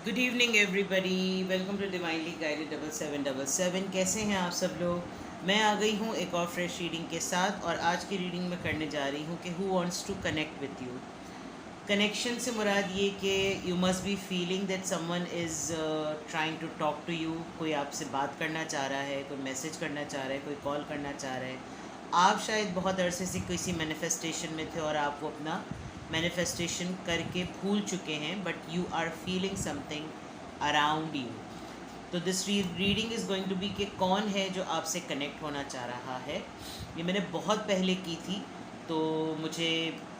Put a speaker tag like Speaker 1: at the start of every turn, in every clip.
Speaker 1: Good evening everybody, welcome to divinely guided 7777। कैसे हैं आप सब लोग। मैं आ गई हूँ एक और फ्रेश रीडिंग के साथ, और आज की रीडिंग में करने जा रही हूँ कि who wants to connect with you. Connection से मुराद ये कि you must be feeling that someone is trying to talk to you. कोई आपसे बात करना चाह रहा है, कोई मैसेज करना चाह रहा है, कोई कॉल करना चाह रहा है। आप शायद बहुत अरसे से किसी मैनिफेस्टेशन में थे और आप वो अपना मैनिफेस्टेशन करके भूल चुके हैं, but you are feeling something around you. तो this reading is going to be कि कौन है जो आपसे कनेक्ट होना चाह रहा है। ये मैंने बहुत पहले की थी, तो मुझे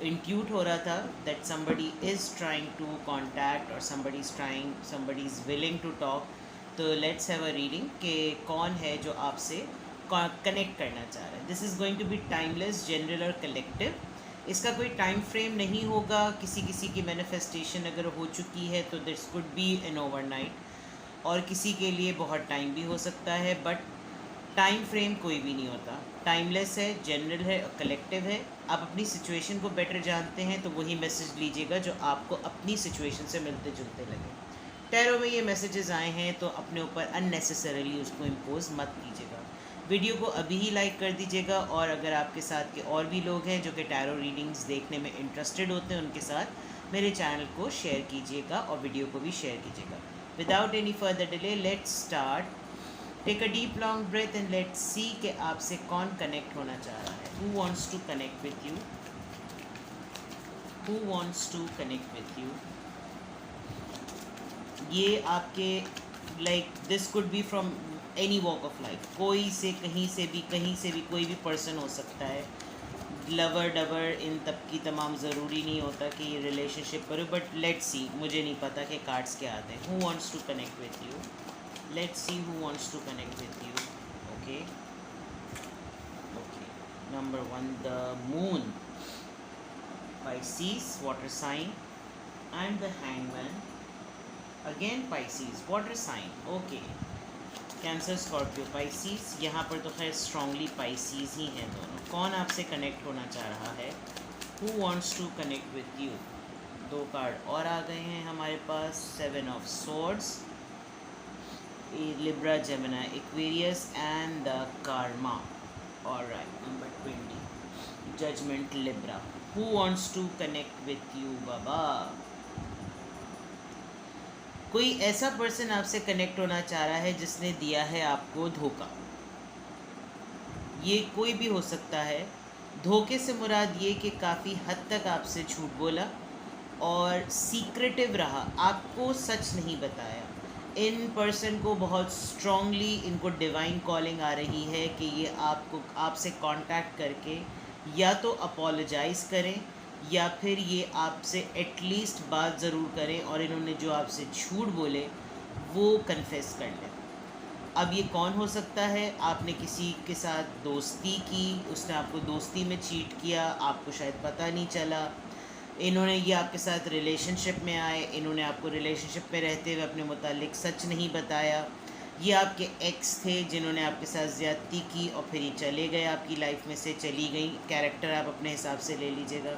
Speaker 1: इंट्यूट हो रहा था that somebody is trying to contact और somebody is willing to talk. तो लेट्स हैव अ रीडिंग कि कौन है जो आपसे कनेक्ट करना चाह रहा है। This is going to be timeless, general और कलेक्टिव। इसका कोई टाइम फ्रेम नहीं होगा। किसी किसी की मैनिफेस्टेशन अगर हो चुकी है तो this could B an overnight, और किसी के लिए बहुत टाइम भी हो सकता है, बट टाइम फ्रेम कोई भी नहीं होता। टाइमलेस है, जनरल है और कलेक्टिव है। आप अपनी सिचुएशन को बेटर जानते हैं तो वही मैसेज लीजिएगा जो आपको अपनी सिचुएशन से मिलते जुलते लगे। टैरो में ये मैसेजेस आए हैं तो अपने ऊपर अननेसेसरीली उसको इम्पोज मत कीजिएगा। वीडियो को अभी ही लाइक कर दीजिएगा, और अगर आपके साथ के और भी लोग हैं जो कि टैरो रीडिंग्स देखने में इंटरेस्टेड होते हैं, उनके साथ मेरे चैनल को शेयर कीजिएगा और वीडियो को भी शेयर कीजिएगा। Without any further delay, let's start. Take a deep long breath and let's see कि आपसे कौन कनेक्ट होना चाह रहा है। Who wants to connect with you? Who wants to connect with you? ये आपके this could be from any walk of life. कोई से कहीं से भी कोई भी पर्सन हो सकता है। लवर डवर इन तब की तमाम ज़रूरी नहीं होता कि ये रिलेशनशिप करो, बट लेट्स सी। मुझे नहीं पता कि कार्ड्स क्या आते हैं। Who wants to connect with you? Let's see who wants to connect with you. Okay okay, number 1, the moon, Pisces water sign, and the hangman, again Pisces water sign. Okay, cancer Scorpio Pisces, यहाँ पर तो खैर strongly Pisces ही हैं दोनों। कौन आपसे connect होना चाह रहा है? Who wants to connect with you? 2 card और आ गए हैं हमारे पास। 7 of swords, Libra, Gemini, Aquarius and the karma. Alright, number 20, judgement, Libra. Who wants to connect with you बाबा? कोई ऐसा पर्सन आपसे कनेक्ट होना चाह रहा है जिसने दिया है आपको धोखा। ये कोई भी हो सकता है। धोखे से मुराद ये कि काफ़ी हद तक आपसे झूठ बोला और सीक्रेटिव रहा, आपको सच नहीं बताया। इन पर्सन को बहुत स्ट्रांगली इनको डिवाइन कॉलिंग आ रही है कि ये आपसे कांटेक्ट करके या तो अपोलोजाइज़ करें या फिर ये आपसे एटलीस्ट बात ज़रूर करें, और इन्होंने जो आपसे झूठ बोले वो कन्फेस कर लें। अब ये कौन हो सकता है? आपने किसी के साथ दोस्ती की, उसने आपको दोस्ती में चीट किया, आपको शायद पता नहीं चला। इन्होंने ये आपके साथ रिलेशनशिप में आए, इन्होंने आपको रिलेशनशिप में रहते हुए अपने मुतालिक सच नहीं बताया। ये आपके एक्स थे जिन्होंने आपके साथ ज़्यादती की और फिर ये चले गए, आपकी लाइफ में से चली गई। कैरेक्टर आप अपने हिसाब से ले लीजिएगा।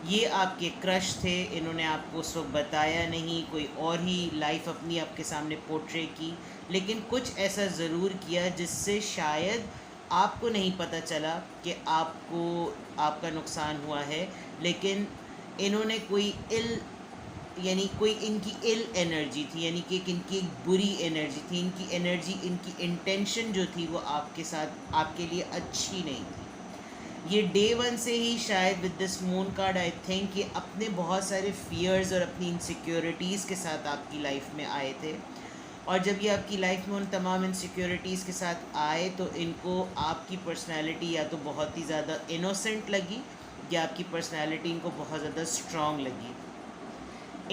Speaker 1: ये आपके क्रश थे, इन्होंने आपको उस वक्त बताया नहीं, कोई और ही लाइफ अपनी आपके सामने पोर्ट्रे की, लेकिन कुछ ऐसा ज़रूर किया जिससे शायद आपको नहीं पता चला कि आपका नुकसान हुआ है। लेकिन इन्होंने कोई कोई इनकी इल एनर्जी थी, यानी कि इनकी एक बुरी एनर्जी थी। इनकी एनर्जी, इनकी इंटेंशन जो थी वो आपके साथ, आपके लिए अच्छी नहीं थी। ये डे 1 से ही शायद with this moon card I think ये अपने बहुत सारे फियर्स और अपनी इनसिक्योरिटीज़ के साथ आपकी लाइफ में आए थे, और जब ये आपकी लाइफ में उन तमाम इनसिक्योरिटीज़ के साथ आए तो इनको आपकी पर्सनैलिटी या तो बहुत ही ज़्यादा इनोसेंट लगी या आपकी पर्सनैलिटी इनको बहुत ज़्यादा स्ट्रॉन्ग लगी।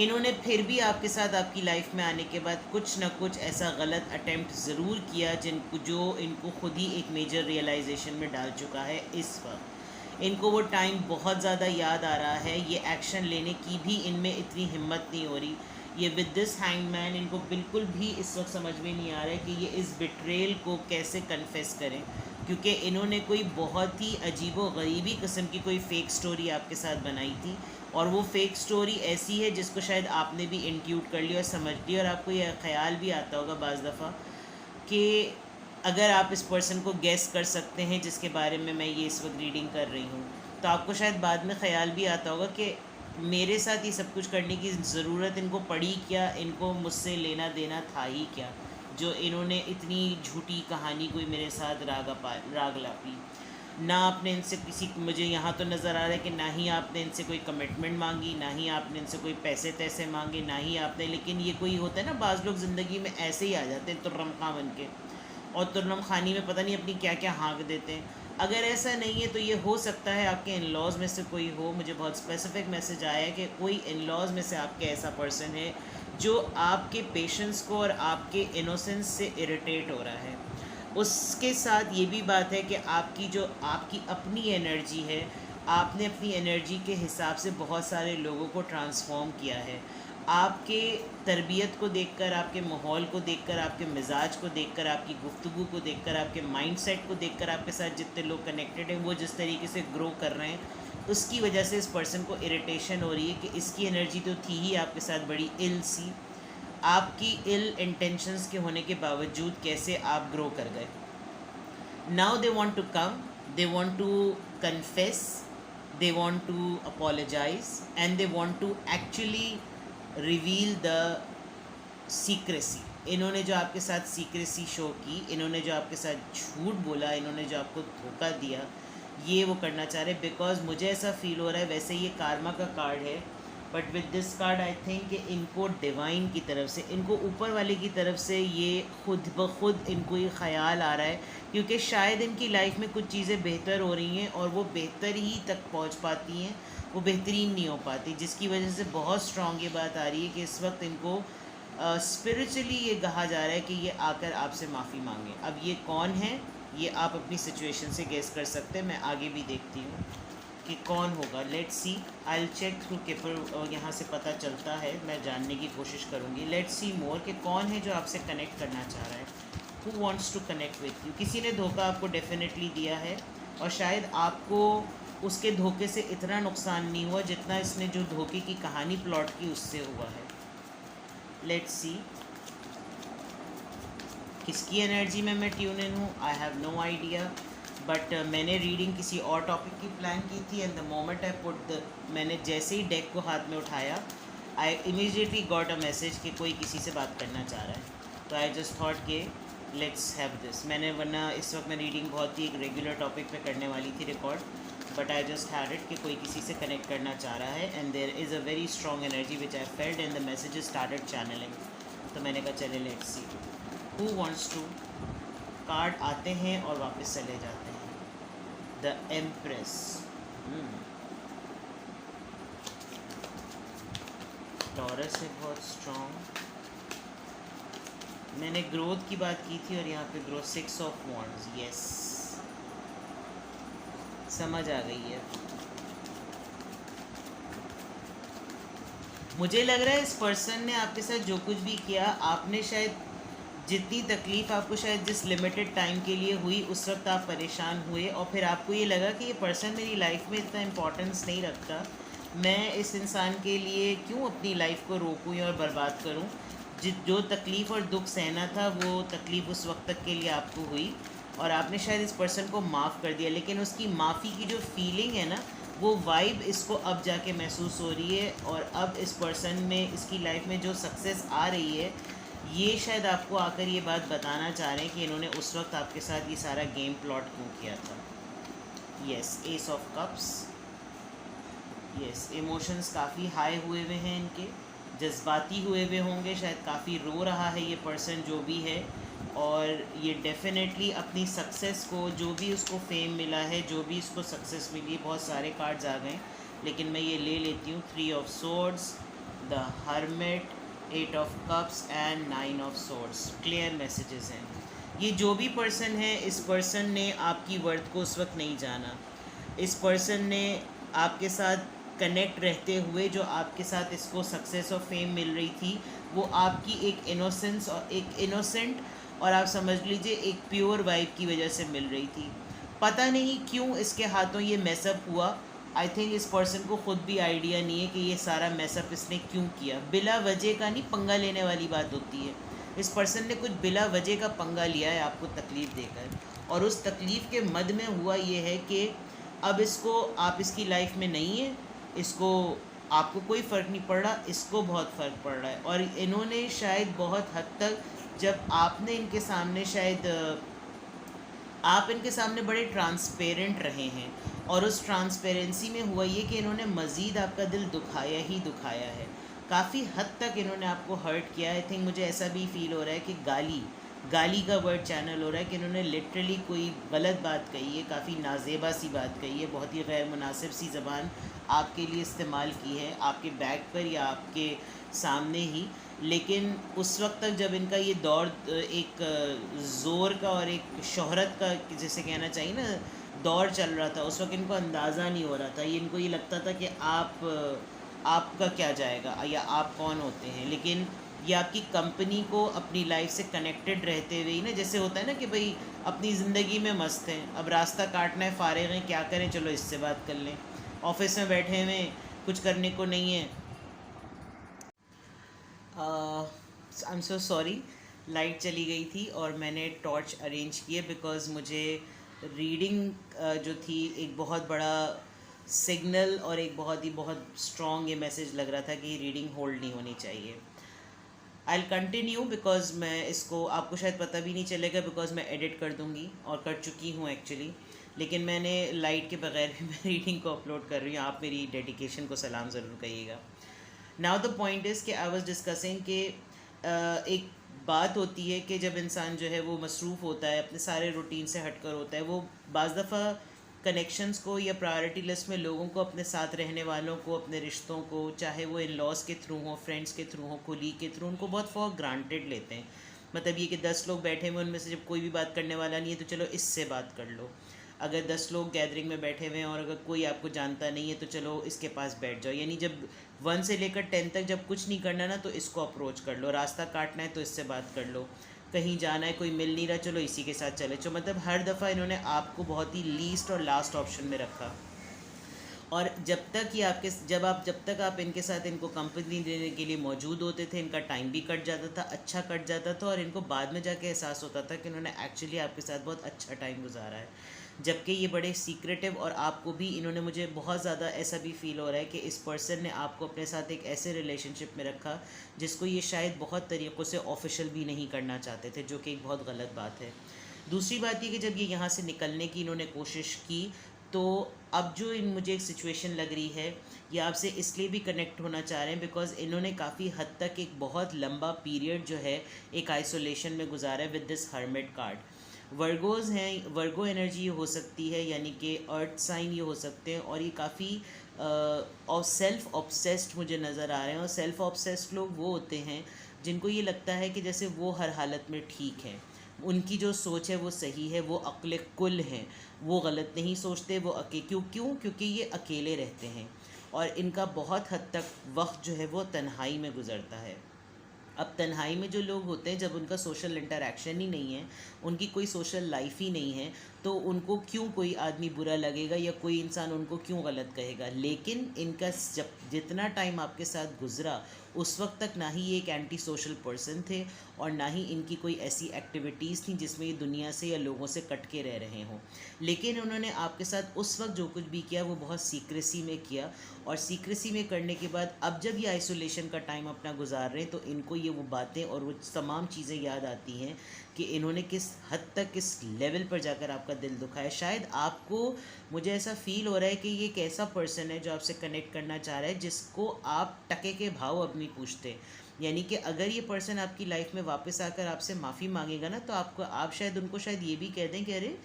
Speaker 1: इन्होंने फिर भी आपके साथ आपकी लाइफ में आने के बाद कुछ ना कुछ ऐसा गलत अटेम्प्ट ज़रूर किया जो इनको खुद ही एक मेजर रियलाइजेशन में डाल चुका है। इस वक्त इनको वो टाइम बहुत ज़्यादा याद आ रहा है। ये एक्शन लेने की भी इनमें इतनी हिम्मत नहीं हो रही। ये विद दिस हैंगमैन, इनको बिल्कुल भी इस वक्त समझ में नहीं आ रहा है कि ये इस बिट्रेल को कैसे कन्फेस करें, क्योंकि इन्होंने कोई बहुत ही अजीबो गरीबी किस्म की कोई फ़ेक स्टोरी आपके साथ बनाई थी, और वो फेक स्टोरी ऐसी है जिसको शायद आपने भी इंट्यूट कर लिया और समझ लिया, और आपको यह ख्याल भी आता होगा बाज़ दफ़ा कि अगर आप इस पर्सन को गेस कर सकते हैं जिसके बारे में मैं ये इस वक्त रीडिंग कर रही हूँ, तो आपको शायद बाद में ख्याल भी आता होगा कि मेरे साथ ये सब कुछ करने की ज़रूरत इनको पड़ी क्या, इनको मुझसे लेना देना था ही क्या, जो इन्होंने इतनी झूठी कहानी कोई मेरे साथ राग लापी। ना आपने इनसे किसी, मुझे यहाँ तो नज़र आ रहा है कि ना ही आपने इनसे कोई कमिटमेंट मांगी, ना ही आपने इनसे कोई पैसे तैसे मांगे, ना ही आपने, लेकिन ये कोई होता है ना, बाज़ लोग ज़िंदगी में ऐसे ही आ जाते हैं तुर्रम खां बन के, और तुर्रम खानी में पता नहीं अपनी क्या क्या हाँक देते हैं। अगर ऐसा नहीं है तो ये हो सकता है आपके इन लॉज़ में से कोई हो। मुझे बहुत स्पेसिफिक मैसेज आया है कि कोई इन लॉज़ में से आपके ऐसा पर्सन है जो आपके पेशेंस को और आपके इनोसेंस से इरिटेट हो रहा है। उसके साथ ये भी बात है कि आपकी अपनी एनर्जी है, आपने अपनी एनर्जी के हिसाब से बहुत सारे लोगों को ट्रांसफॉर्म किया है। आपके तरबियत को देखकर, आपके माहौल को देखकर, आपके मिजाज को देखकर, आपकी गुफ्तगू को देखकर, आपके माइंडसेट को देखकर, आपके साथ जितने लोग कनेक्टेड हैं वो जिस तरीके से ग्रो कर रहे हैं, उसकी वजह से इस पर्सन को इरिटेशन हो रही है कि इसकी एनर्जी तो थी ही आपके साथ बड़ी इल सी, आपकी इल इंटेंशंस के होने के बावजूद कैसे आप ग्रो कर गए। Now they want to come, they want to confess, they want to apologise, and they want to actually reveal the secrecy. इन्होंने जो आपके साथ सीक्रेसी शो की, इन्होंने जो आपके साथ झूठ बोला, इन्होंने जो आपको धोखा दिया, ये वो करना चाह रहे। बिकॉज मुझे ऐसा फील हो रहा है, वैसे ये कार्मा का कार्ड है, but with this card I think कि इनको डिवाइन की तरफ से, इनको ऊपर वाले की तरफ से ये खुद ब खुद इनको ये ख्याल आ रहा है, क्योंकि शायद इनकी लाइफ में कुछ चीज़ें बेहतर हो रही हैं और वो बेहतर ही तक पहुंच पाती हैं, वो बेहतरीन नहीं हो पाती, जिसकी वजह से बहुत स्ट्रॉन्ग ये बात आ रही है कि इस वक्त इनको स्पिरिचुअली ये कहा जा रहा है कि ये आकर आपसे माफ़ी मांगे। अब ये कौन है, ये आप अपनी सिचुएशन से गेस कर सकते हैं। मैं आगे भी देखती हूँ कि कौन होगा। Let's see, I will check through keeper, यहाँ से पता चलता है, मैं जानने की कोशिश करूँगी। लेट्स सी मोर कि कौन है जो आपसे कनेक्ट करना चाह रहा है, who wants to connect with you. किसी ने धोखा आपको डेफिनेटली दिया है, और शायद आपको उसके धोखे से इतना नुकसान नहीं हुआ जितना इसने जो धोखे की कहानी प्लॉट की उससे हुआ है। लेट्स सी किसकी एनर्जी में मैं ट्यून इन हूँ, I have no idea. But मैंने रीडिंग किसी और टॉपिक की प्लान की थी, and the moment I put मैंने जैसे ही डेक को हाथ में उठाया, I immediately got a message कि कोई किसी से बात करना चाह रहा है। तो आई जस्ट थॉट के लेट्स हैव दिस। मैंने, वरना इस वक्त मैं रीडिंग बहुत ही एक रेगुलर टॉपिक पे करने वाली थी record, but I just had it कि कोई किसी से कनेक्ट करना चाह रहा है, and there is a very strong energy which I felt, and the messages started channelling. तो मैंने कहा चले let's see who wants to. Card आते हैं और वापस चले जाते हैं। द एम्प्रेस, टॉरस है बहुत स्ट्रॉन्ग। मैंने ग्रोथ की बात की थी और यहाँ पे ग्रोथ, 6 ऑफ वॉन्ड्स, यस समझ आ गई है। मुझे लग रहा है इस पर्सन ने आपके साथ जो कुछ भी किया, आपने शायद जितनी तकलीफ़ आपको शायद जिस लिमिटेड टाइम के लिए हुई, उस वक्त आप परेशान हुए, और फिर आपको ये लगा कि ये पर्सन मेरी लाइफ में इतना इम्पोर्टेंस नहीं रखता, मैं इस इंसान के लिए क्यों अपनी लाइफ को रोकूं और बर्बाद करूं। जो तकलीफ़ और दुख सहना था, वो तकलीफ़ उस वक्त तक के लिए आपको हुई, और आपने शायद इस पर्सन को माफ़ कर दिया, लेकिन उसकी माफ़ी की जो फीलिंग है ना, वो वाइब इसको अब जाके महसूस हो रही है। और अब इस पर्सन में, इसकी लाइफ में जो सक्सेस आ रही है, ये शायद आपको आकर ये बात बताना चाह रहे हैं कि इन्होंने उस वक्त आपके साथ ये सारा गेम प्लॉट क्यों किया था। Yes, S of cups, yes emotions काफ़ी हाई हुए हुए हैं इनके, जज्बाती हुए हुए होंगे, शायद काफ़ी रो रहा है ये पर्सन जो भी है, और ये डेफिनेटली अपनी सक्सेस को, जो भी उसको फेम मिला है, जो भी इसको सक्सेस मिली, बहुत सारे कार्ड्स आ गए, लेकिन मैं ये ले लेती हूँ। 3 of swords, the hermit, 8 of cups and 9 of swords. Clear messages हैं। ये जो भी पर्सन है, इस पर्सन ने आपकी वर्थ को उस वक्त नहीं जाना। इस पर्सन ने आपके साथ कनेक्ट रहते हुए, जो आपके साथ इसको सक्सेस और फेम मिल रही थी, वो आपकी एक इनोसेंस और एक इनोसेंट, और आप समझ लीजिए एक प्योर वाइब की वजह से मिल रही थी। पता नहीं क्यों इसके हाथों ये मैसअप हुआ, आई थिंक इस पर्सन को खुद भी आइडिया नहीं है कि ये सारा मैसअप इसने क्यों किया। बिला वजह का नहीं पंगा लेने वाली बात होती है। इस पर्सन ने कुछ बिला वजह का पंगा लिया है आपको तकलीफ़ देकर, और उस तकलीफ़ के मद में हुआ ये है कि अब इसको, आप इसकी लाइफ में नहीं है, इसको, आपको कोई फ़र्क नहीं पड़ रहा, इसको बहुत फ़र्क पड़ रहा है। और इन्होंने शायद बहुत हद तक, जब आपने इनके सामने शायद आप इनके सामने बड़े ट्रांसपेरेंट रहे हैं, और उस ट्रांसपेरेंसी में हुआ ये कि इन्होंने मज़ीद आपका दिल दुखाया ही दुखाया है। काफ़ी हद तक इन्होंने आपको हर्ट किया है। आई थिंक मुझे ऐसा भी फील हो रहा है कि गाली गाली का वर्ड चैनल हो रहा है कि इन्होंने लिटरली कोई गलत बात कही है, काफ़ी नाजेबा सी बात कही है, बहुत ही गैर मुनासिब सी ज़बान आपके लिए इस्तेमाल की है, आपके बैक पर या आपके सामने ही। लेकिन उस वक्त तक जब इनका ये दौर एक ज़ोर का और एक शोहरत का, जैसे कहना चाहिए ना, दौर चल रहा था, उस वक्त इनको अंदाज़ा नहीं हो रहा था। ये इनको ये लगता था कि आपका क्या जाएगा या आप कौन होते हैं। लेकिन ये आपकी कंपनी को अपनी लाइफ से कनेक्टेड रहते हुए ही ना, जैसे होता है ना कि भाई अपनी ज़िंदगी में मस्त हैं, अब रास्ता काटना है, फ़ारिग हैं, क्या करें, चलो इससे बात कर लें। ऑफिस में बैठे हुए कुछ करने को नहीं है। I am so sorry, light चली गई थी और मैंने टॉर्च अरेंज किए बिकॉज़ मुझे रीडिंग जो थी एक बहुत बड़ा सिग्नल और एक बहुत स्ट्रॉन्ग ये मैसेज लग रहा था कि रीडिंग होल्ड नहीं होनी चाहिए। आई विल कंटिन्यू बिकॉज़ मैं इसको, आपको शायद पता भी नहीं चलेगा बिकॉज़ मैं एडिट कर दूँगी और कर चुकी हूँ एक्चुअली, लेकिन मैंने लाइट के बगैर भी मैं रीडिंग को अपलोड कर रही हूँ। आप मेरी डेडिकेशन को सलाम ज़रूर कहिएगा। नाउ द पॉइंट इज़ कि आई वाज डिस्कसिंग कि एक बात होती है कि जब इंसान जो है वो मसरूफ़ होता है, अपने सारे रूटीन से हटकर होता है, वो बाज़ दफ़ा कनेक्शंस को या प्रायोरिटी लिस्ट में लोगों को, अपने साथ रहने वालों को, अपने रिश्तों को, चाहे वो इन लॉज के थ्रू हो, फ्रेंड्स के थ्रू हो, कोलीग के थ्रू, उनको बहुत फॉर ग्रांटेड लेते हैं। मतलब ये कि 10 लोग बैठे हुए, उनमें से जब कोई भी बात करने वाला नहीं है तो चलो इससे बात कर लो। अगर 10 लोग गैदरिंग में बैठे हुए हैं और अगर कोई आपको जानता नहीं है तो चलो इसके पास बैठ जाओ। यानी जब 1 से लेकर 10 तक जब कुछ नहीं करना ना तो इसको अप्रोच कर लो, रास्ता काटना है तो इससे बात कर लो, कहीं जाना है कोई मिल नहीं रहा चलो इसी के साथ चले। तो मतलब हर दफ़ा इन्होंने आपको बहुत ही लीस्ट और लास्ट ऑप्शन में रखा। और जब तक आप इनके साथ, इनको कंपनी देने के लिए मौजूद होते थे, इनका टाइम भी कट जाता था, अच्छा कट जाता था, और इनको बाद में जाके एहसास होता था कि इन्होंने एक्चुअली आपके साथ बहुत अच्छा टाइम गुजारा है। जबकि ये बड़े सीक्रेटिव, और आपको भी इन्होंने, मुझे बहुत ज़्यादा ऐसा भी फ़ील हो रहा है कि इस पर्सन ने आपको अपने साथ एक ऐसे रिलेशनशिप में रखा जिसको ये शायद बहुत तरीक़ों से ऑफिशियल भी नहीं करना चाहते थे, जो कि एक बहुत गलत बात है। दूसरी बात ये कि जब ये यहाँ से निकलने की इन्होंने कोशिश की, तो अब जो मुझे एक सिचुएशन लग रही है, ये आपसे इसलिए भी कनेक्ट होना चाह रहे हैं बिकॉज़ इन्होंने काफ़ी हद तक एक बहुत लंबा पीरियड जो है एक आइसोलेशन में गुजारा है विद दिस हर्मिट कार्ड। वर्गोज़ हैं, वर्गो एनर्जी हो सकती है, यानी कि अर्थ साइन ये हो सकते हैं, और ये काफ़ी और सेल्फ ऑब्सेस्ड मुझे नज़र आ रहे हैं। और सेल्फ ऑब्सेस्ड लोग वो होते हैं जिनको ये लगता है कि जैसे वो हर हालत में ठीक हैं, उनकी जो सोच है वो सही है, वो अक्ल कुल हैं, वो गलत नहीं सोचते, वो क्योंकि ये अकेले रहते हैं और इनका बहुत हद तक वक्त जो है वो तन्हाई में गुज़रता है। अब तन्हाई में जो लोग होते हैं, जब उनका सोशल इंटरेक्शन ही नहीं है, उनकी कोई सोशल लाइफ ही नहीं है, तो उनको क्यों कोई आदमी बुरा लगेगा या कोई इंसान उनको क्यों गलत कहेगा। लेकिन इनका जब जितना टाइम आपके साथ गुजरा, उस वक्त तक ना ही ये एक एंटी सोशल पर्सन थे और ना ही इनकी कोई ऐसी एक्टिविटीज़ थी जिसमें ये दुनिया से या लोगों से कट के रह रहे हों। लेकिन उन्होंने आपके साथ उस वक्त जो कुछ भी किया वो बहुत सीक्रेसी में किया, और सीक्रेसी में करने के बाद अब जब ये आइसोलेशन का टाइम अपना गुजार रहे हैं तो इनको ये वो बातें और वो तमाम चीज़ें याद आती हैं कि इन्होंने किस हद तक, किस लेवल पर जाकर आपका दिल दुखाया। शायद आपको, मुझे ऐसा फ़ील हो रहा है कि ये एक ऐसा पर्सन है जो आपसे कनेक्ट करना चाह रहा है जिसको आप टके के भाव अब नहीं पूछते। यानी कि अगर ये पर्सन आपकी लाइफ में वापस आकर आपसे माफ़ी मांगेगा ना, तो आप शायद उनको शायद ये भी कह दें कि अरे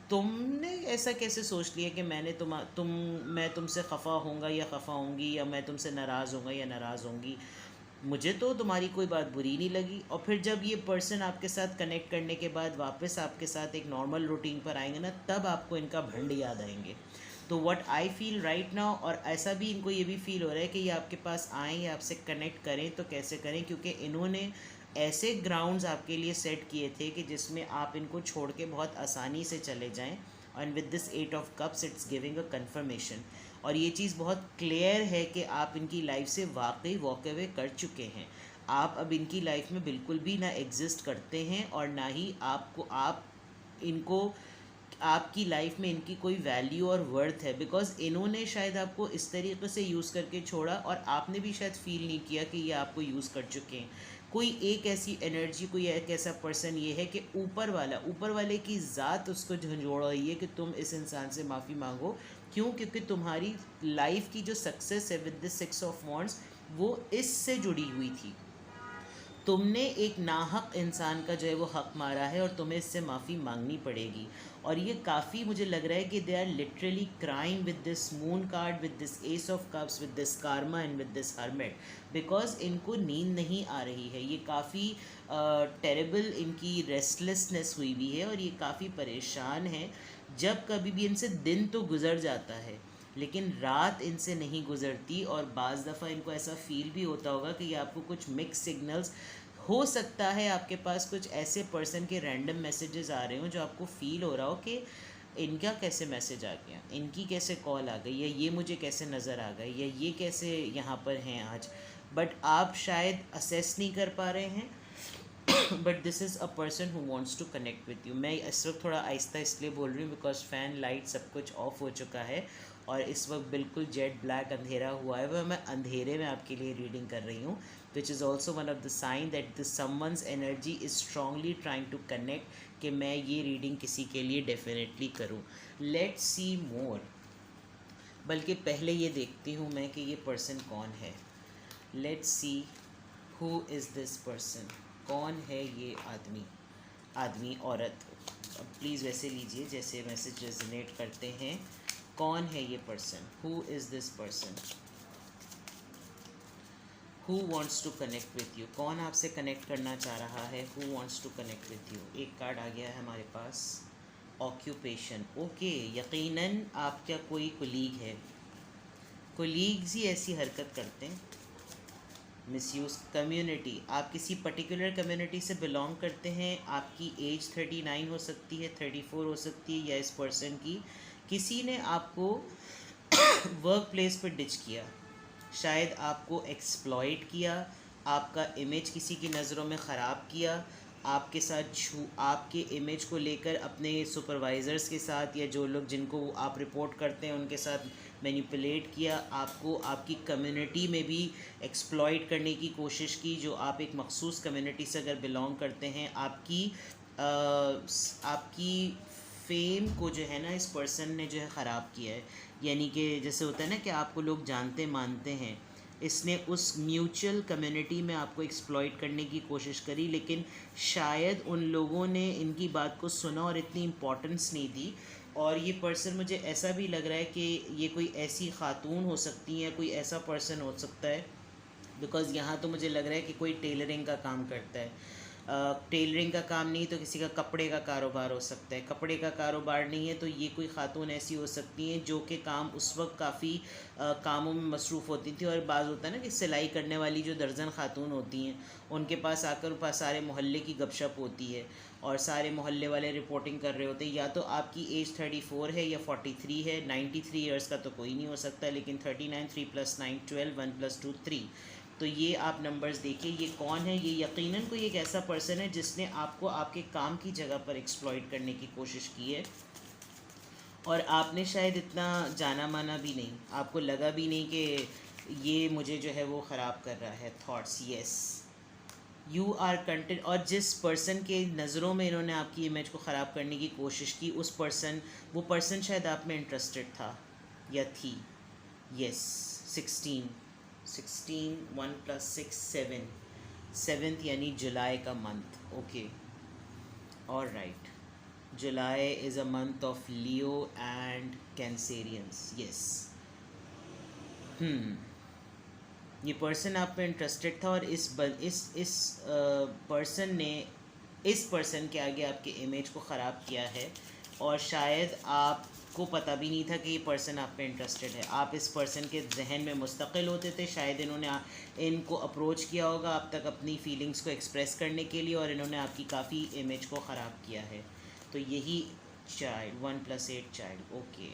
Speaker 1: तुमने ऐसा कैसे सोच लिया कि मैं तुमसे ख़फ़ा होऊंगा या ख़फ़ा होंगी, या मैं तुमसे नाराज़ होऊंगा या नाराज़ होंगी, मुझे तो तुम्हारी कोई बात बुरी नहीं लगी। और फिर जब ये पर्सन आपके साथ कनेक्ट करने के बाद वापस आपके साथ एक नॉर्मल रूटीन पर आएंगे ना, तब आपको इनका भंड याद आएंगे। तो what I feel right now, और ऐसा भी इनको ये भी फील हो रहा है कि ये आपके पास आएँ या आपसे कनेक्ट करें तो कैसे करें, क्योंकि इन्होंने ऐसे ग्राउंड्स आपके लिए सेट किए थे कि जिसमें आप इनको छोड़ के बहुत आसानी से चले जाएं। And with this 8 of cups it's giving a conformation. और ये चीज़ बहुत क्लियर है कि आप इनकी लाइफ से वाकई वॉक अवे कर चुके हैं। आप अब इनकी लाइफ में बिल्कुल भी ना एग्जिस्ट करते हैं और ना ही आप इनको आपकी लाइफ में इनकी कोई वैल्यू और वर्थ है, बिकॉज इन्होंने शायद आपको इस तरीके से यूज़ करके छोड़ा और आपने भी शायद फील नहीं किया कि ये आपको यूज़ कर चुके हैं। कोई एक ऐसी एनर्जी, कोई एक ऐसा पर्सन ये है कि ऊपर वाले की ज़ात उसको झंझोड़ रही है कि तुम इस इंसान से माफ़ी मांगो। क्यों? क्योंकि तुम्हारी लाइफ की जो सक्सेस है विद द 6 ऑफ वॉन्ड्स वो इससे जुड़ी हुई थी। तुमने एक नाहक इंसान का जो है वो हक मारा है और तुम्हें इससे माफ़ी मांगनी पड़ेगी। और ये काफ़ी मुझे लग रहा है कि they are literally crying with this moon card, with this ace of cups, with this karma and with this hermit, because इनको नींद नहीं आ रही है। ये काफ़ी टेरेबल इनकी रेस्टलेसनेस हुई हुई है और ये काफ़ी परेशान है। जब कभी भी इनसे दिन तो गुजर जाता है लेकिन रात इनसे नहीं गुजरती, और बाज़ दफ़ा इनको ऐसा फील भी होता होगा कि ये आपको कुछ मिक्स सिग्नल्स, हो सकता है आपके पास कुछ ऐसे पर्सन के रैंडम मैसेजेस आ रहे हों जो आपको फील हो रहा हो कि इनका कैसे मैसेज आ गया, इनकी कैसे कॉल आ गई, या ये मुझे कैसे नज़र आ गई, या ये कैसे यहाँ पर हैं आज। बट आप शायद असेस नहीं कर पा रहे हैं। But this is a person who wants to connect with you. मैं इस वक्त थोड़ा आहिस्ता इसलिए बोल रही हूँ बिकॉज फ़ैन लाइट सब कुछ ऑफ हो चुका है और इस वक्त बिल्कुल जेट ब्लैक अंधेरा हुआ है। वह मैं अंधेरे में आपके लिए रीडिंग कर रही हूँ, which is also one of the sign that the someone's energy is strongly trying to connect, कि मैं ये रीडिंग किसी के लिए डेफिनेटली करूँ। Let's see more. बल्कि पहले ये देखती हूँ मैं कि ये पर्सन कौन है। Let's see who is this person. कौन है ये आदमी औरत। अब प्लीज़ वैसे लीजिए जैसे मैसेज रेजोनेट करते हैं। कौन है ये person? Who is this person who wants to connect with you? कौन आपसे कनेक्ट करना चाह रहा है? Who wants to connect with you? एक कार्ड आ गया है हमारे पास, ऑक्यूपेशन। ओके, यकीनन आपका कोई कुलीग है। कुलीग्स ही ऐसी हरकत करते हैं। मिसयूज़ कम्युनिटी, आप किसी पर्टिकुलर कम्युनिटी से बिलोंग करते हैं। आपकी एज 39 हो सकती है, 34 हो सकती है, या इस पर्सन की किसी ने आपको वर्क प्लेस पर डिच किया, शायद आपको एक्सप्लॉइट किया, आपका इमेज किसी की नज़रों में ख़राब किया, आपके साथ आपके इमेज को लेकर अपने सुपरवाइज़र्स के साथ या जो लोग जिनको आप रिपोर्ट करते हैं उनके साथ मैनिपुलेट किया, आपको आपकी कम्युनिटी में भी एक्सप्लॉइट करने की कोशिश की। जो आप एक मखसूस कम्युनिटी से अगर बिलोंग करते हैं, आपकी फेम को जो है ना इस पर्सन ने जो है ख़राब किया है। यानी कि जैसे होता है ना कि आपको लोग जानते मानते हैं, इसने उस म्यूचुअल कम्युनिटी में आपको एक्सप्लॉइट करने की कोशिश करी, लेकिन शायद उन लोगों ने इनकी बात को सुना और इतनी इम्पोर्टेंस नहीं दी। और ये पर्सन, मुझे ऐसा भी लग रहा है कि ये कोई ऐसी खातून हो सकती है, कोई ऐसा पर्सन हो सकता है, बिकॉज़ यहाँ तो मुझे लग रहा है कि कोई टेलरिंग का काम करता है। टेलरिंग का काम नहीं तो किसी का कपड़े का कारोबार हो सकता है। कपड़े का कारोबार नहीं है तो ये कोई खातून ऐसी हो सकती हैं जो कि काम उस वक्त काफ़ी कामों में मसरूफ़ होती थी। और बाज़ होता है ना कि सिलाई करने वाली जो दर्जन खातून होती हैं, उनके पास आकर सारे मोहल्ले की गपशप होती है और सारे मोहल्ले वाले रिपोर्टिंग कर रहे होते हैं। या तो आपकी एज 34 है या 43 है। 93 ईयर्स का तो कोई नहीं हो सकता, लेकिन 39, 3 + 9 12, 1 + 2 3। तो ये आप नंबर्स देखिए, ये कौन है? ये यकीनन कोई एक ऐसा पर्सन है जिसने आपको आपके काम की जगह पर एक्सप्लॉइट करने की कोशिश की है और आपने शायद इतना जाना माना भी नहीं, आपको लगा भी नहीं कि ये मुझे जो है वो ख़राब कर रहा है। Thoughts, yes, you are content. और जिस पर्सन के नज़रों में इन्होंने आपकी इमेज को ख़राब करने की कोशिश की, वो पर्सन शायद आप में इंटरेस्टेड था या थी। यस, 16 1 + 6 7, 7th यानी जुलाई का month. Okay, all right. July is a month of Leo and Cancerians. Yes, ये पर्सन आप पे इंटरेस्टेड था और इस पर्सन ने इस पर्सन के आगे आपके इमेज को ख़राब किया है और शायद आपको पता भी नहीं था कि ये पर्सन आप पे इंटरेस्टेड है। आप इस पर्सन के जहन में मुस्तकिल होते थे। शायद इन्होंने इनको अप्रोच किया होगा आप तक अपनी फीलिंग्स को एक्सप्रेस करने के लिए और इन्होंने आपकी काफ़ी इमेज को ख़राब किया है। तो यही चाइल्ड 1 + 8 चाइल्ड। ओके,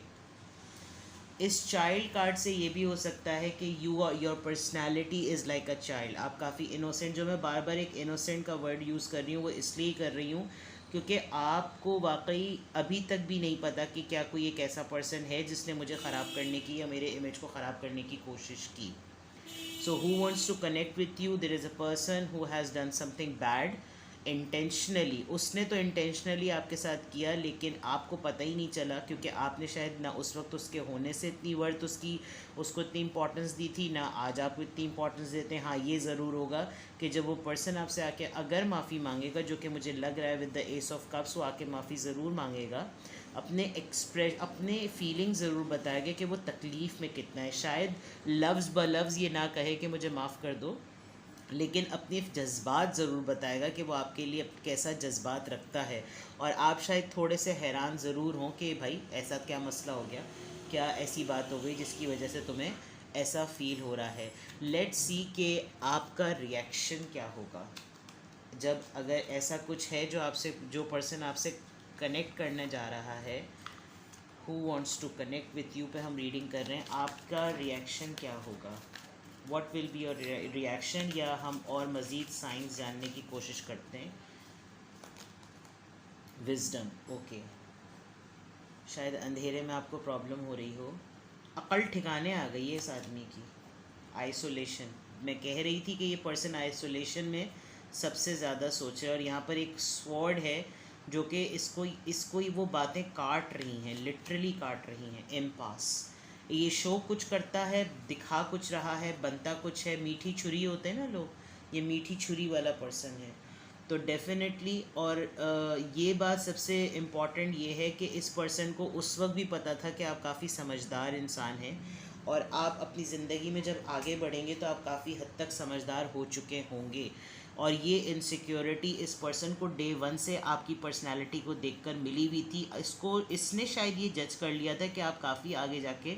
Speaker 1: इस चाइल्ड कार्ड से ये भी हो सकता है कि your personality is like a child. आप काफ़ी इनोसेंट, जो मैं बार बार एक इनोसेंट का वर्ड यूज़ कर रही हूँ वो इसलिए कर रही हूँ क्योंकि आपको वाकई अभी तक भी नहीं पता कि क्या कोई एक ऐसा पर्सन है जिसने मुझे ख़राब करने की या मेरे इमेज को ख़राब करने की कोशिश की। So who wants to connect with you? There is a person who has done something bad intentionally. उसने तो intentionally आपके साथ किया लेकिन आपको पता ही नहीं चला क्योंकि आपने शायद ना उस वक्त उसके होने से इतनी वर्थ उसको इतनी इंपॉर्टेंस दी थी, ना आज आपको इतनी इंपॉर्टेंस देते हैं। हाँ, ये ज़रूर होगा कि जब वो पर्सन आपसे आके अगर माफ़ी मांगेगा, जो कि मुझे लग रहा है with the S of cups, वो आके माफ़ी ज़रूर मांगेगा, अपने फीलिंग ज़रूर बताएगा कि वो तकलीफ़ में कितना है। शायद लफ्ज़ ब लफ्ज़ ये ना कहे कि मुझे माफ़ कर दो, लेकिन अपने जज्बात ज़रूर बताएगा कि वो आपके लिए कैसा जज्बात रखता है। और आप शायद थोड़े से हैरान ज़रूर हों कि भाई ऐसा क्या मसला हो गया, क्या ऐसी बात हो गई जिसकी वजह से तुम्हें ऐसा फ़ील हो रहा है। लेट्स सी कि आपका रिएक्शन क्या होगा जब अगर ऐसा कुछ है जो पर्सन आपसे कनेक्ट करने जा रहा है। Who wants to connect with you पे हम रीडिंग कर रहे हैं, आपका रिएक्शन क्या होगा, what will be your reaction, या हम और मज़ीद साइंस जानने की कोशिश करते हैं। Wisdom, okay. शायद अंधेरे में आपको प्रॉब्लम हो रही हो, अकल ठिकाने आ गई है इस आदमी की। आइसोलेशन, मैं कह रही थी कि ये पर्सन आइसोलेशन में सबसे ज़्यादा सोचे, और यहाँ पर एक स्वॉर्ड है जो कि इसको ही वो बातें काट रही हैं, लिटरली काट रही हैं। एम्पास, ये शो कुछ करता है, दिखा कुछ रहा है, बनता कुछ है। मीठी छुरी होते हैं ना लोग, ये मीठी छुरी वाला पर्सन है। तो डेफिनेटली, और ये बात सबसे इम्पॉर्टेंट ये है कि इस पर्सन को उस वक्त भी पता था कि आप काफ़ी समझदार इंसान हैं, और आप अपनी ज़िंदगी में जब आगे बढ़ेंगे तो आप काफ़ी हद तक समझदार हो चुके होंगे। और ये इनसिक्योरिटी इस पर्सन को डे वन से आपकी पर्सनालिटी को देखकर मिली हुई थी। इसने शायद ये जज कर लिया था कि आप काफ़ी आगे जाके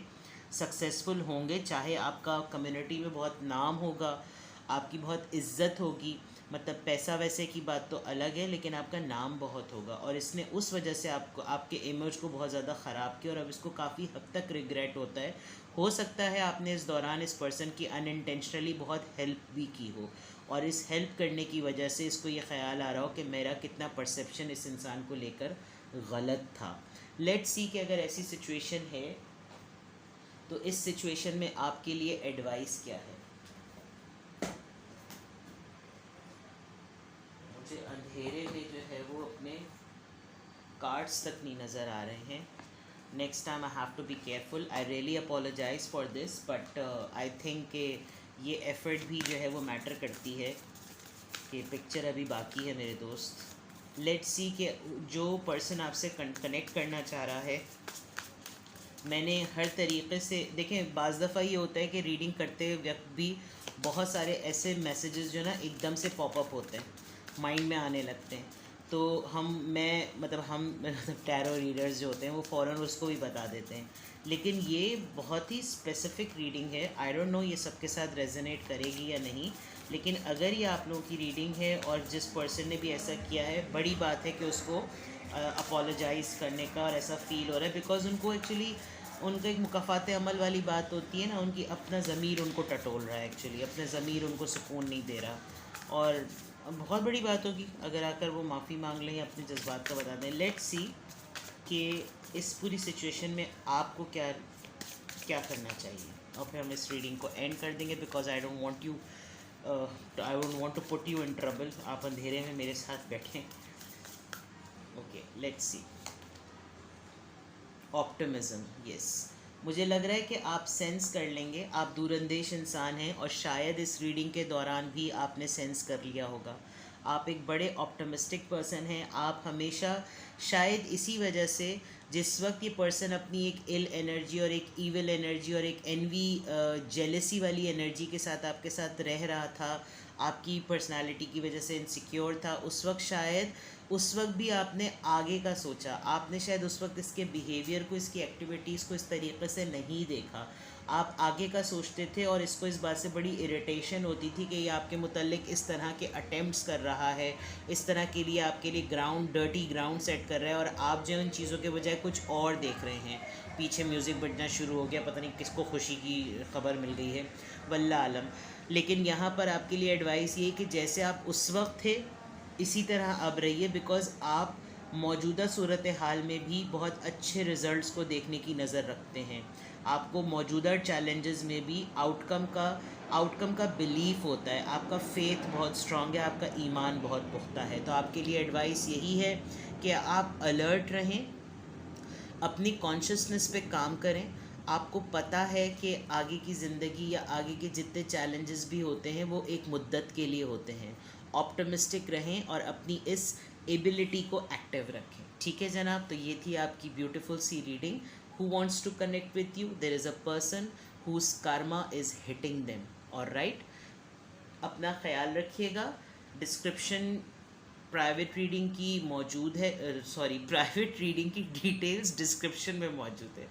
Speaker 1: सक्सेसफुल होंगे, चाहे आपका कम्युनिटी में बहुत नाम होगा, आपकी बहुत इज्जत होगी, मतलब पैसा वैसे की बात तो अलग है, लेकिन आपका नाम बहुत होगा। और इसने उस वजह से आपके इमेज को बहुत ज़्यादा ख़राब किया, और अब इसको काफ़ी हद तक रिग्रेट होता है। हो सकता है आपने इस दौरान इस पर्सन की अनइंटेंशनली बहुत हेल्प भी की हो, और इस हेल्प करने की वजह से इसको ये ख्याल आ रहा हो कि मेरा कितना परसेप्शन इस इंसान को लेकर गलत था। लेट्स सी कि अगर ऐसी सिचुएशन है तो इस सिचुएशन में आपके लिए एडवाइस क्या है। मुझे अंधेरे में जो है वो अपने कार्ड्स तक नहीं नज़र आ रहे हैं। Next time I have to be careful. I really apologise for this, but I think कि ये एफ़र्ट भी जो है वो मैटर करती है कि पिक्चर अभी बाकी है मेरे दोस्त। लेट्स सी कि जो पर्सन आपसे कनेक्ट करना चाह रहा है, मैंने हर तरीक़े से, देखें बाज़ दफ़ा ये होता है कि रीडिंग करते वक्त भी बहुत सारे ऐसे मैसेजेस जो ना एकदम से पॉपअप होते हैं, माइंड में आने लगते हैं, तो हम टैरो रीडर्स जो होते हैं वो फ़ौरन उसको भी बता देते हैं। लेकिन ये बहुत ही स्पेसिफ़िक रीडिंग है। आई डोंट नो ये सबके साथ रेजोनेट करेगी या नहीं, लेकिन अगर ये आप लोगों की रीडिंग है और जिस पर्सन ने भी ऐसा किया है, बड़ी बात है कि उसको अपोलोजाइज़ करने का और ऐसा फ़ील हो रहा है, बिकॉज़ उनको एक्चुअली उनका एक मुकाफ़ात अमल वाली बात होती है ना, उनकी अपना ज़मीर उनको टटोल रहा है, एक्चुअली अपना ज़मीर उनको सुकून नहीं दे रहा। और बहुत बड़ी बात होगी अगर आकर वो माफ़ी मांग लें, अपने जज्बात का बता दें। लेट्स सी कि इस पूरी सिचुएशन में आपको क्या क्या करना चाहिए, और फिर हम इस रीडिंग को एंड कर देंगे, because I don't want to put you in trouble. आप अंधेरे में मेरे साथ बैठें। Okay, let's see. Optimism, yes. मुझे लग रहा है कि आप सेंस कर लेंगे, आप दूरंदेश इंसान हैं, और शायद इस रीडिंग के दौरान भी आपने सेंस कर लिया होगा। आप एक बड़े ऑप्टिमिस्टिक पर्सन हैं। आप हमेशा, शायद इसी वजह से, जिस वक्त ये पर्सन अपनी एक इल एनर्जी और एक ईविल एनर्जी और एक एनवी जेलसी वाली एनर्जी के साथ आपके साथ रह रहा था, आपकी पर्सनालिटी की वजह से इनसिक्योर था, उस वक्त भी आपने आगे का सोचा। आपने शायद उस वक्त इसके बिहेवियर को, इसकी एक्टिविटीज़ को इस तरीके से नहीं देखा। आप आगे का सोचते थे और इसको इस बात से बड़ी इरिटेशन होती थी कि ये आपके मुतल्लिक इस तरह के अटेम्प्ट्स कर रहा है, इस तरह के लिए आपके लिए डर्टी ग्राउंड सेट कर रहा है, और आप जो इन चीज़ों के बजाय कुछ और देख रहे हैं। पीछे म्यूज़िक बजना शुरू हो गया, पता नहीं किसको खुशी की खबर मिल गई है, वल्लाह आलम। लेकिन यहाँ पर आपके लिए एडवाइस ये कि जैसे आप उस वक्त थे इसी तरह अब रहिए, बिकॉज़ आप मौजूदा सूरत हाल में भी बहुत अच्छे रिज़ल्ट्स को देखने की नज़र रखते हैं। आपको मौजूदा चैलेंजेस में भी आउटकम का बिलीफ होता है, आपका फेथ बहुत स्ट्रांग है, आपका ईमान बहुत पुख्ता है। तो आपके लिए एडवाइस यही है कि आप अलर्ट रहें, अपनी कॉन्शियसनेस पे काम करें। आपको पता है कि आगे की ज़िंदगी या आगे के जितने चैलेंजेस भी होते हैं वो एक मुद्दत के लिए होते हैं। ऑप्टिमिस्टिक रहें और अपनी इस एबिलिटी को एक्टिव रखें। ठीक है जनाब, तो ये थी आपकी ब्यूटीफुल सी reading. Who wants to connect with you, there is a person whose karma is hitting them. और राइट, अपना ख्याल रखिएगा। डिस्क्रिप्शन प्राइवेट रीडिंग की मौजूद है, प्राइवेट रीडिंग की डिटेल्स डिस्क्रिप्शन में मौजूद है।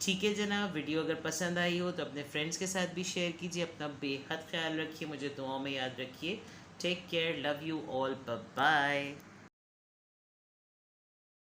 Speaker 1: ठीक है जनाब, वीडियो अगर पसंद आई हो तो अपने फ्रेंड्स के साथ भी शेयर कीजिए। अपना बेहद ख्याल रखिए, मुझे दुआओं में याद रखिए। Take care, love you all, bye.